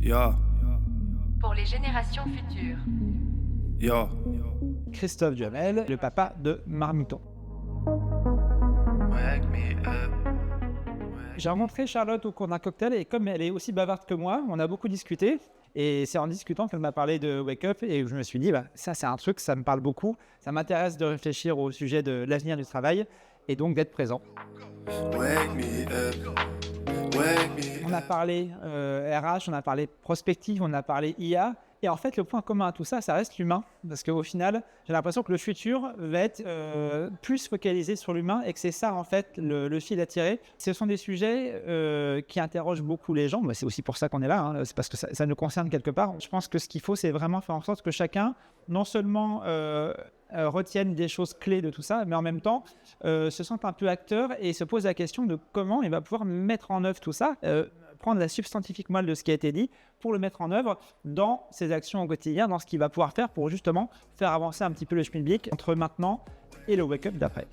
Yo, Pour les générations futures. yo. Christophe Duhamel, le papa de Marmiton. Wake me up. J'ai rencontré Charlotte au cours d'un cocktail et comme elle est aussi bavarde que moi, on a beaucoup discuté. Et c'est en discutant qu'elle m'a parlé de Wake Up et je me suis dit, ça c'est un truc, ça me parle beaucoup. Ça m'intéresse de réfléchir au sujet de l'avenir du travail et donc d'être présent. Wake me up. Wake me On a parlé RH, on a parlé prospective, on a parlé IA. Et en fait, le point commun à tout ça, ça reste l'humain. Parce qu'au final, j'ai l'impression que le futur va être plus focalisé sur l'humain et que c'est ça, en fait, le fil à tirer. Ce sont des sujets qui interrogent beaucoup les gens. Mais c'est aussi pour ça qu'on est là. Hein. C'est parce que ça nous concerne quelque part. Je pense que ce qu'il faut, c'est vraiment faire en sorte que chacun, non seulement retienne des choses clés de tout ça, mais en même temps, se sente un peu acteur et se pose la question de comment il va pouvoir mettre en œuvre tout ça. Prendre la substantifique moelle de ce qui a été dit pour le mettre en œuvre dans ses actions au quotidien, dans ce qu'il va pouvoir faire pour justement faire avancer un petit peu le schmilblick entre maintenant et le wake-up d'après.